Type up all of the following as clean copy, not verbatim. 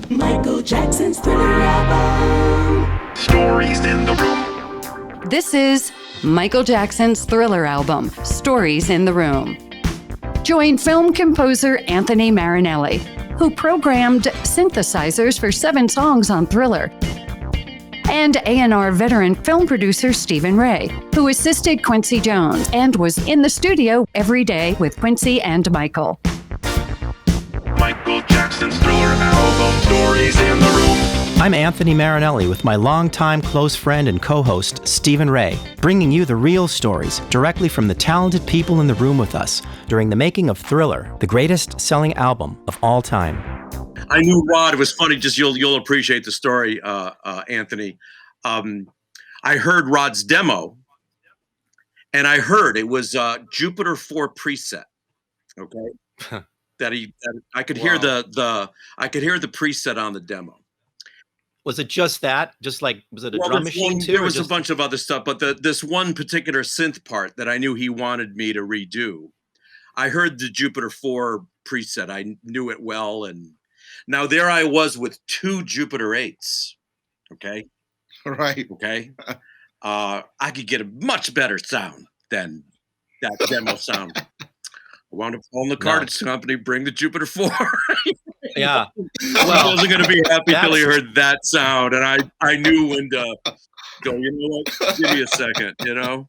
Michael Jackson's Thriller album. Stories in the Room. This is Michael Jackson's Thriller album, Stories in the Room. Join film composer Anthony Marinelli, who programmed synthesizers for 7 songs on Thriller, and A&R veteran film producer Stephen Ray, who assisted Quincy Jones and was in the studio every day with Quincy and Michael. Michael Jackson's Thriller album, Stories in the Room. I'm Anthony Marinelli with my longtime close friend and co-host, Stephen Ray, bringing you the real stories directly from the talented people in the room with us during the making of Thriller, the greatest selling album of all time. I knew Rod. It was funny. Just you'll appreciate the story, Anthony. I heard Rod's demo, and I heard it was Jupiter 4 preset. Okay, I could hear the preset on the demo. Was it just that? Just like, was it a drum machine too? There was a bunch of other stuff, but this one particular synth part that I knew he wanted me to redo. I heard the Jupiter 4 preset. I knew it well, and now there I was with 2 Jupiter 8s. Okay. Right. Okay. I could get a much better sound than that demo sound. I wound up calling the cartage company, bring the Jupiter 4. Yeah. Well, I wasn't going to be happy till he heard that sound. And I knew when to go, you know what? Give me a second, you know?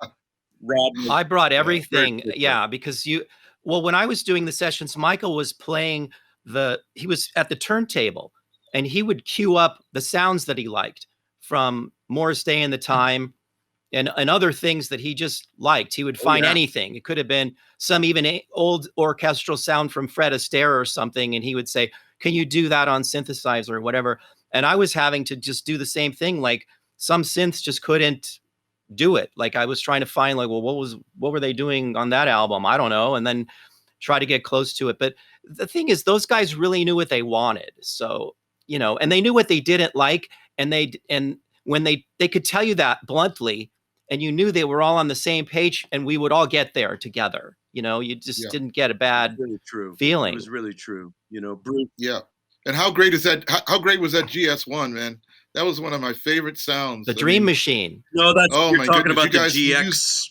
Rob, I brought everything. Yeah, because when I was doing the sessions, Michael was playing he was at the turntable, and he would cue up the sounds that he liked from Morris Day and the Time and other things that he just liked. He would find anything. It could have been some even old orchestral sound from Fred Astaire or something. And he would say, can you do that on synthesizer or whatever? And I was having to just do the same thing. Like some synths just couldn't do it. Like I was trying to find like, well, what were they doing on that album? I don't know. And then try to get close to it. But the thing is, those guys really knew what they wanted. So, and they knew what they didn't like. And when they could tell you that bluntly, and you knew they were all on the same page, and we would all get there together. You just didn't get a bad feeling. It was really true. Bruun. Yeah. And how great is that? How great was that GS-1, man? That was one of my favorite sounds. The Dream Machine. No, you're talking about the GX.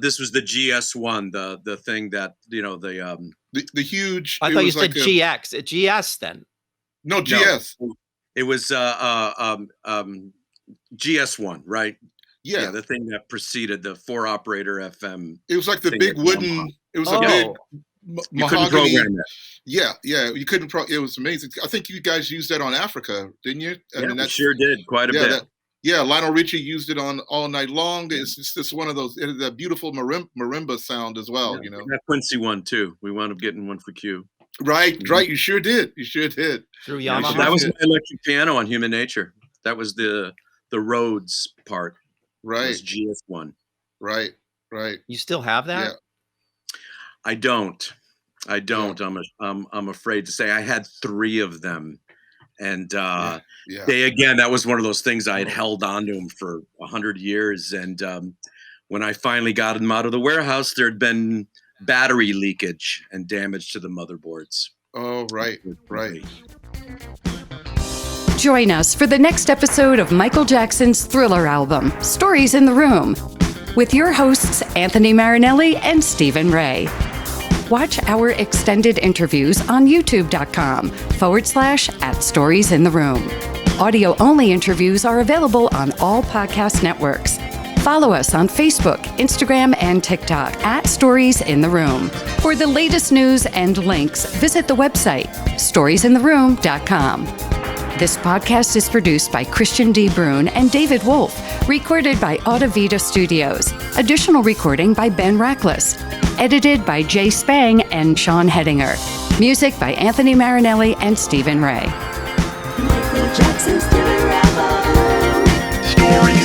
This was the GS-1, the thing that, the huge. I thought you said GX. GS then. No, GS. No, it was GS-1, right? Yeah, the thing that preceded the 4-operator FM. It was like the big wooden. It was a big mahogany. You couldn't program that. Yeah. You couldn't. It was amazing. I think you guys used that on Africa, didn't you? We sure did quite a bit. Lionel Richie used it on All Night Long. It's just one of those. It is a beautiful marimba sound as well. That Quincy one too. We wound up getting one for Q. Right. You sure did. Through Yamaha. That was my electric piano on Human Nature. That was the Rhodes part. Right. It was GS-1. Right. You still have that? Yeah. I don't. I'm afraid to say I had 3 of them. And that was one of those things I had held on to them for 100 years. And when I finally got them out of the warehouse, there'd been battery leakage and damage to the motherboards. Oh, right. Join us for the next episode of Michael Jackson's Thriller album, Stories in the Room, with your hosts Anthony Marinelli and Stephen Ray. Watch our extended interviews on youtube.com/@StoriesInTheRoom. Audio-only interviews are available on all podcast networks. Follow us on Facebook, Instagram, and TikTok @StoriesInTheRoom. For the latest news and links, visit the website, StoriesInTheRoom.com. This podcast is produced by Christian D. Bruun and David Wolf, recorded by Audivita Studios. Additional recording by Ben Rackless. Edited by Jay Spang and Sean Hedinger. Music by Anthony Marinelli and Stephen Ray. Michael Jackson's Thriller album. Stories